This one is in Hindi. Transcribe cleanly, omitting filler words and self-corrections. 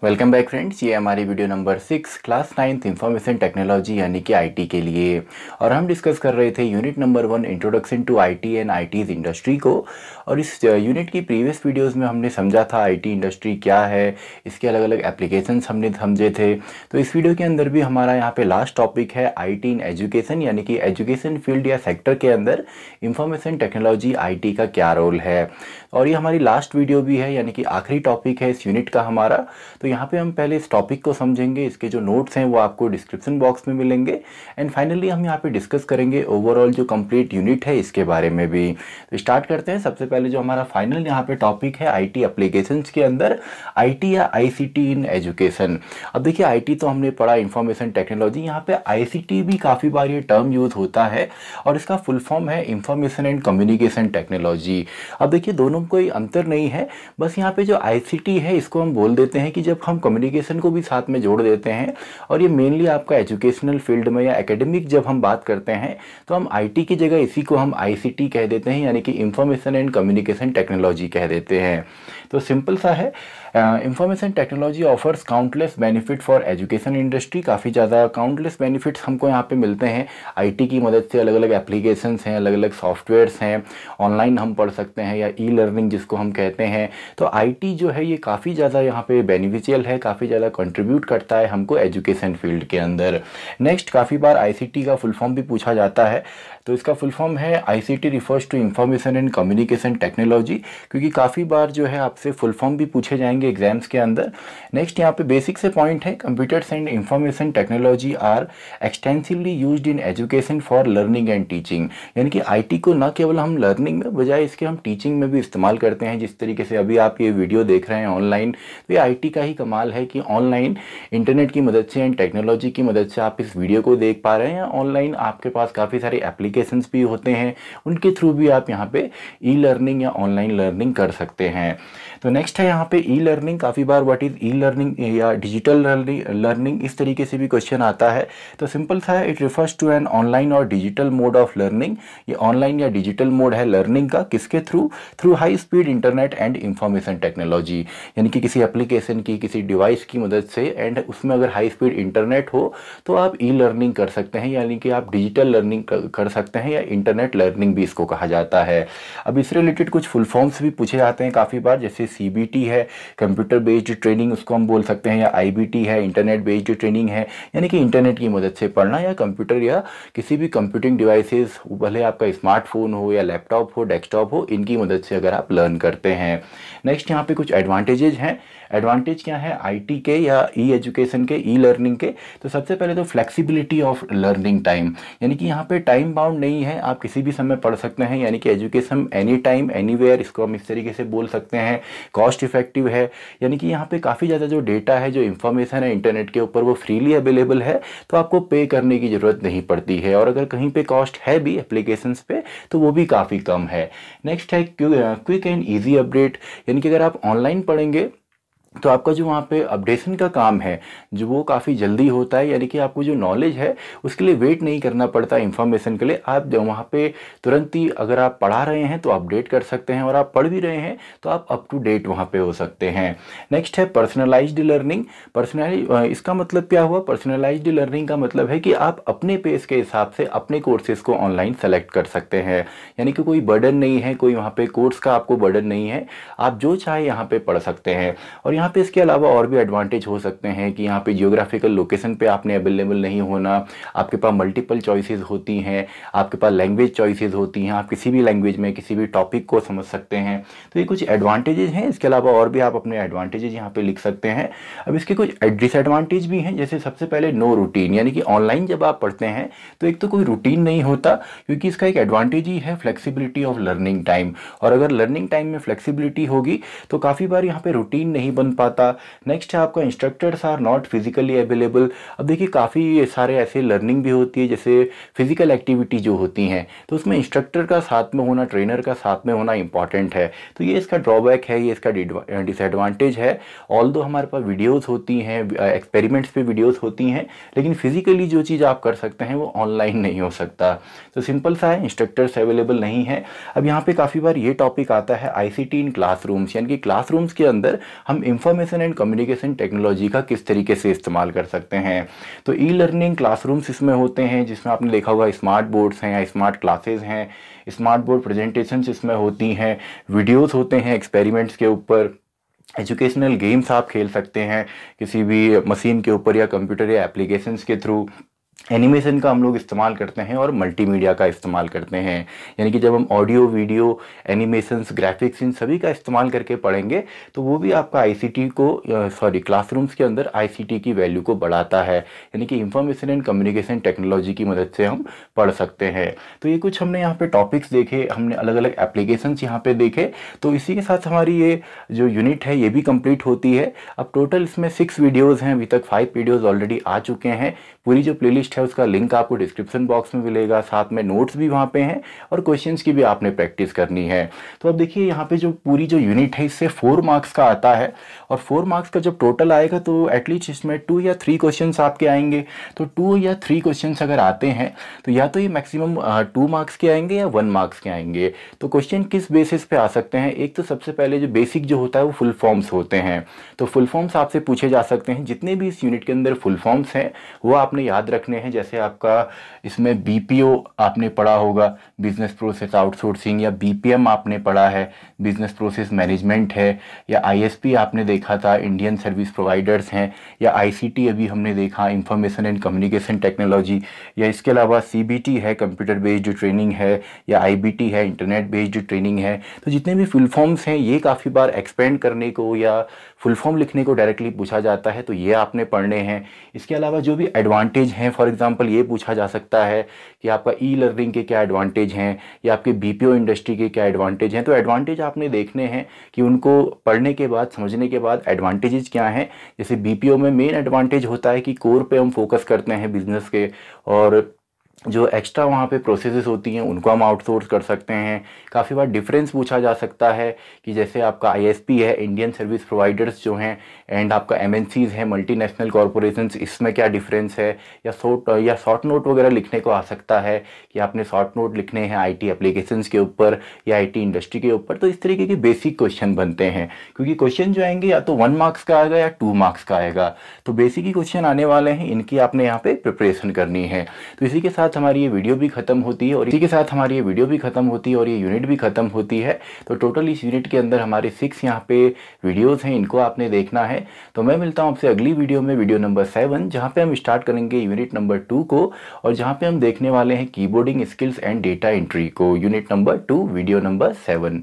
वेलकम बैक फ्रेंड्स, ये हमारी video number 6 class 9th information technology यानी कि आईटी के लिए। और हम डिस्कस कर रहे थे unit number 1 introduction to IT and IT's industry को। और इस यूनिट की प्रीवियस वीडियोस में हमने समझा था आईटी इंडस्ट्री क्या है, इसके अलग अलग एप्लीकेशंस हमने समझे थे। तो इस वीडियो के अंदर भी हमारा यहाँ पे लास्ट टॉपिक है आईटी इन एजुकेशन, यानी कि एजुकेशन फील्ड या सेक्टर के अंदर इंफॉर्मेशन टेक्नोलॉजी आईटी का क्या रोल है। और ये हमारी लास्ट वीडियो भी है, यानी कि आखिरी टॉपिक है इस यूनिट का हमारा। तो यहाँ पे हम पहले इस टॉपिक को समझेंगे, इसके जो नोट्स हैं वो आपको डिस्क्रिप्शन बॉक्स में मिलेंगे। एंड फाइनली हम यहाँ पे डिस्कस करेंगे ओवरऑल जो कंप्लीट यूनिट है इसके बारे में भी। तो स्टार्ट करते हैं। सबसे पहले जो हमारा फाइनल यहाँ पे टॉपिक है आईटी एप्लीकेशंस के अंदर आईटी या आईसीटी इन एजुकेशन। अब देखिए, आईटी तो हमने पढ़ा इंफॉर्मेशन टेक्नोलॉजी, यहाँ पे आईसीटी भी काफ़ी बार ये टर्म यूज होता है और इसका फुल फॉर्म है इंफॉर्मेशन एंड कम्युनिकेशन टेक्नोलॉजी। अब देखिए, दोनों में कोई अंतर नहीं है, बस यहाँ पे जो आईसीटी है इसको हम बोल देते हैं कि जब हम कम्युनिकेशन को भी साथ में जोड़ देते हैं, और ये मेनली आपका एजुकेशनल फील्ड में या एकेडमिक जब हम बात करते हैं तो हम आईटी की जगह इसी को हम आईसीटी कह देते हैं, यानी कि इंफॉर्मेशन एंड कम्युनिकेशन टेक्नोलॉजी कह देते हैं। तो सिंपल सा है, information technology offers countless benefit for education industry. काफ़ी ज़्यादा काउंटलेस बेनिफिट्स हमको यहाँ पे मिलते हैं आईटी की मदद से। अलग अलग एप्लीकेशंस हैं, अलग अलग सॉफ्टवेयर्स हैं, ऑनलाइन हम पढ़ सकते हैं या ई लर्निंग जिसको हम कहते हैं। तो आईटी जो है ये काफ़ी ज़्यादा यहाँ पे बेनिफिशियल है, काफ़ी ज़्यादा कंट्रीब्यूट करता है हमको एजुकेशन फील्ड के अंदर। नेक्स्ट, काफ़ी बार आईसीटी का फुल फॉर्म भी पूछा जाता है, तो इसका फुल फॉर्म है ICT refers to information and communication technology, क्योंकि काफ़ी बार जो है आपसे फुल फॉर्म भी पूछे जाएंगे एग्जाम्स के अंदर। नेक्स्ट, यहाँ पे बेसिक से पॉइंट है, computers and information technology are extensively used in education for learning and teaching. यानी कि आईटी को न केवल हम लर्निंग में, बजाय इसके हम टीचिंग में भी इस्तेमाल करते हैं। जिस तरीके से अभी आप ये वीडियो देख रहे हैं ऑनलाइन, तो ये आईटी का ही कमाल है कि ऑनलाइन इंटरनेट की मदद से एंड टेक्नोलॉजी की मदद से आप इस वीडियो को देख पा रहे हैं। ऑनलाइन आपके पास काफ़ी सारे एप्लीकेशंस भी होते हैं, उनके थ्रू भी आप यहाँ पे ई लर्निंग या ऑनलाइन लर्निंग कर सकते हैं। तो नेक्स्ट है यहाँ पे ई लर्निंग। काफ़ी बार व्हाट इज़ ई लर्निंग या डिजिटल लर्निंग, इस तरीके से भी क्वेश्चन आता है। तो सिंपल सा है, it refers to an online और डिजिटल मोड ऑफ लर्निंग। ये ऑनलाइन या डिजिटल मोड है लर्निंग का, किसके through high speed internet and information technology. यानी कि किसी एप्लीकेशन की, किसी डिवाइस की मदद से, एंड उसमें अगर हाई स्पीड इंटरनेट हो तो आप ई लर्निंग कर सकते हैं, यानी कि आप डिजिटल लर्निंग कर सकते हैं, या इंटरनेट लर्निंग भी इसको कहा जाता है। अब इससे रिलेटेड कुछ फुल फॉर्म्स भी पूछे जाते हैं काफ़ी बार, जैसे सीबीटी है कंप्यूटर बेस्ड ट्रेनिंग, उसको हम बोल सकते हैं, या आईबीटी है इंटरनेट बेस्ड ट्रेनिंग है, यानी कि इंटरनेट की मदद से पढ़ना, या कंप्यूटर या किसी भी कंप्यूटिंग डिवाइसेस, भले आपका स्मार्टफोन हो या लैपटॉप हो, डेस्कटॉप हो, इनकी मदद से अगर आप लर्न करते हैं। नेक्स्ट, यहाँ पे कुछ एडवांटेजेस हैं। एडवांटेज क्या है आईटी के या ई एजुकेशन के, ई लर्निंग के? तो सबसे पहले तो फ्लेक्सिबिलिटी ऑफ लर्निंग टाइम, यानी कि यहाँ पे टाइम बाउंड नहीं है, आप किसी भी समय पढ़ सकते हैं, यानी कि एजुकेशन एनी टाइम एनीवेयर, इसको हम इस तरीके से बोल सकते हैं। कॉस्ट इफेक्टिव है, यानी कि यहाँ पे काफ़ी ज़्यादा जो डेटा है, जो इन्फॉर्मेशन है इंटरनेट के ऊपर, वो फ्रीली अवेलेबल है, तो आपको पे करने की ज़रूरत नहीं पड़ती है। और अगर कहीं पे कॉस्ट है भी एप्लीकेशंस पे, तो वो भी काफ़ी कम है। नेक्स्ट है क्विक एंड ईजी अपडेट, यानी कि अगर आप ऑनलाइन पढ़ेंगे तो आपका जो वहाँ पे अपडेशन का काम है जो वो काफ़ी जल्दी होता है, यानी कि आपको जो नॉलेज है उसके लिए वेट नहीं करना पड़ता इन्फॉर्मेशन के लिए। आप जो वहाँ पे तुरंत ही, अगर आप पढ़ा रहे हैं तो अपडेट कर सकते हैं, और आप पढ़ भी रहे हैं तो आप अप टू डेट वहाँ पे हो सकते हैं। नेक्स्ट है पर्सनलाइज्ड लर्निंग। इसका मतलब क्या हुआ? पर्सनलाइज्ड लर्निंग का मतलब है कि आप अपने पेस के हिसाब से अपने कोर्सेज को ऑनलाइन सेलेक्ट कर सकते हैं, यानी कि कोई बर्डन नहीं है, कोई वहाँ पे कोर्स का आपको बर्डन नहीं है, आप जो चाहे यहाँ पे पढ़ सकते हैं। और यहाँ पे इसके अलावा और भी एडवांटेज हो सकते हैं कि यहाँ पे जियोग्राफिकल लोकेशन पे आपने अवेलेबल नहीं होना, आपके पास मल्टीपल चॉइसेस होती हैं, आपके पास लैंग्वेज चॉइसेस होती हैं, आप किसी भी लैंग्वेज में किसी भी टॉपिक को समझ सकते हैं। तो ये कुछ एडवांटेजेस हैं, इसके अलावा और भी आप अपने एडवांटेजेस यहाँ पे लिख सकते हैं। अब इसके कुछ डिसएडवांटेज भी हैं, जैसे सबसे पहले नो रूटीन, यानी कि ऑनलाइन जब आप पढ़ते हैं तो एक तो कोई रूटीन नहीं होता, क्योंकि इसका एक एडवांटेज ही है फ्लेक्सिबिलिटी ऑफ लर्निंग टाइम। और अगर लर्निंग टाइम में फ्लेक्सिबिलिटी होगी तो काफ़ी बार यहाँ पे रूटीन नहीं बन पाता। नेक्स्ट है आपका instructors are not physically available. अब देखिए, काफ़ी सारे ऐसे लर्निंग भी होती है, जैसे फिजिकल एक्टिविटी जो होती हैं, तो उसमें इंस्ट्रक्टर का साथ में होना, ट्रेनर का साथ में होना इंपॉर्टेंट है। तो ये इसका ड्रॉबैक है, ये इसका डिसएडवांटेज है। ऑल्दो हमारे पास वीडियोज़ होती हैं, एक्सपेरिमेंट्स पे वीडियोज़ होती हैं, लेकिन फिजिकली जो चीज़ आप कर सकते हैं वो ऑनलाइन नहीं हो सकता। तो सिंपल सा है, इंस्ट्रक्टर्स अवेलेबल नहीं है। अब यहाँ पे काफ़ी बार ये टॉपिक आता है आईसीटी इन क्लासरूम्स, यानी कि क्लासरूम्स के अंदर हम इंफॉर्मेशन एंड कम्युनिकेशन टेक्नोलॉजी का किस तरीके से इस्तेमाल कर सकते हैं। तो ई लर्निंग क्लासरूम्स इसमें होते हैं, जिसमें आपने देखा होगा स्मार्ट बोर्ड्स हैं या स्मार्ट क्लासेस हैं, स्मार्ट बोर्ड प्रेजेंटेशंस इसमें होती हैं, वीडियोस होते हैं एक्सपेरिमेंट्स के ऊपर, एजुकेशनल गेम्स आप खेल सकते हैं किसी भी मशीन के ऊपर या कंप्यूटर या एप्लीकेशंस के थ्रू, एनिमेशन का हम लोग इस्तेमाल करते हैं और मल्टीमीडिया का इस्तेमाल करते हैं। यानी कि जब हम ऑडियो वीडियो एनिमेशंस ग्राफिक्स इन सभी का इस्तेमाल करके पढ़ेंगे तो वो भी आपका आईसीटी को क्लासरूम्स के अंदर आईसीटी की वैल्यू को बढ़ाता है। यानी कि इंफॉर्मेशन एंड कम्युनिकेशन टेक्नोलॉजी की मदद से हम पढ़ सकते हैं। तो ये कुछ हमने यहाँ पे टॉपिक्स देखे, हमने अलग अलग एप्लीकेशंस यहाँ पे देखे। तो इसी के साथ हमारी ये जो यूनिट है ये भी कंप्लीट होती है। अब टोटल इसमें 6 वीडियोज़ हैं, अभी तक 5 वीडियोज़ ऑलरेडी आ चुके हैं। पूरी जो प्लेलिस्ट है उसका लिंक आपको डिस्क्रिप्शन बॉक्स में मिलेगा, साथ में नोट्स भी वहाँ पे हैं और क्वेश्चंस की भी आपने प्रैक्टिस करनी है। तो अब देखिए यहाँ पे जो पूरी जो यूनिट है इससे 4 मार्क्स का आता है और 4 मार्क्स का जब टोटल आएगा तो एटलीस्ट इसमें 2 या 3 क्वेश्चंस आपके आएंगे। तो 2 या 3 क्वेश्चंस अगर आते हैं तो या तो ये मैक्सिमम 2 मार्क्स के आएंगे या 1 मार्क्स के आएंगे। तो क्वेश्चन किस बेसिस पे आ सकते हैं, एक तो सबसे पहले जो बेसिक जो होता है वो फुल फॉर्म्स होते हैं। तो फुल फॉर्म्स आपसे पूछे जा सकते हैं, जितने भी इस यूनिट के अंदर फुल फॉर्म्स हैं वो आपने याद रखने हैं। जैसे आपका इसमें बीपीओ आपने पढ़ा होगा, बिजनेस प्रोसेस आउटसोर्सिंग, या बीपीएम आपने पढ़ा है, बिजनेस प्रोसेस मैनेजमेंट है, या आईएसपी आपने देखा था, इंडियन सर्विस प्रोवाइडर्स हैं, या आईसीटी अभी हमने देखा, इंफॉर्मेशन एंड कम्युनिकेशन टेक्नोलॉजी, या इसके अलावा सीबीटी है, कंप्यूटर बेस्ड ट्रेनिंग है, या आईबीटी है, इंटरनेट बेस्ड ट्रेनिंग है। तो जितने भी फुल फॉर्म्स हैं ये काफ़ी बार एक्सपेंड करने को या फुल फॉर्म लिखने को डायरेक्टली पूछा जाता है, तो ये आपने पढ़ने हैं। इसके अलावा जो भी एडवांटेज हैं, फॉर एग्जांपल ये पूछा जा सकता है कि आपका ई लर्निंग के क्या एडवांटेज हैं या आपके बीपीओ इंडस्ट्री के क्या एडवांटेज हैं। तो एडवांटेज आपने देखने हैं कि उनको पढ़ने के बाद, समझने के बाद एडवांटेजेस क्या हैं। जैसे बीपीओ में मेन एडवांटेज होता है कि कोर पे हम फोकस करते हैं बिजनेस के, और जो एक्स्ट्रा वहाँ पे प्रोसेसेस होती हैं उनको हम आउटसोर्स कर सकते हैं। काफ़ी बार डिफरेंस पूछा जा सकता है कि जैसे आपका आईएसपी है, इंडियन सर्विस प्रोवाइडर्स जो हैं, एंड आपका एमएनसीज हैं, मल्टीनेशनल कॉरपोरेशंस, इसमें क्या डिफरेंस है। या शॉर्ट नोट वगैरह लिखने को आ सकता है कि आपने शॉर्ट नोट लिखने हैं आईटी एप्लीकेशंस के ऊपर या आईटी इंडस्ट्री के ऊपर। तो इस तरीके के बेसिक क्वेश्चन बनते हैं, क्योंकि क्वेश्चन जो आएंगे या तो 1 मार्क्स का आएगा या 2 मार्क्स का आएगा। तो बेसिक ही क्वेश्चन आने वाले हैं, इनकी आपने यहाँ पे प्रिपरेशन करनी है। तो इसी के साथ हमारी ये वीडियो भी खत्म होती है और ये यूनिट भी खत्म होती है। तो टोटल इस यूनिट के अंदर हमारे 6 यहाँ पे वीडियोस हैं, इनको आपने देखना है। तो मैं मिलता हूँ आपसे अगली वीडियो में, वीडियो नंबर 7, जहाँ पे हम स्टार्ट करेंगे यूनिट नंबर 2 को, और जहाँ पे हम देखने वाले हैं keyboarding skills and data entry को, यूनिट नंबर 2 वीडियो नंबर 7।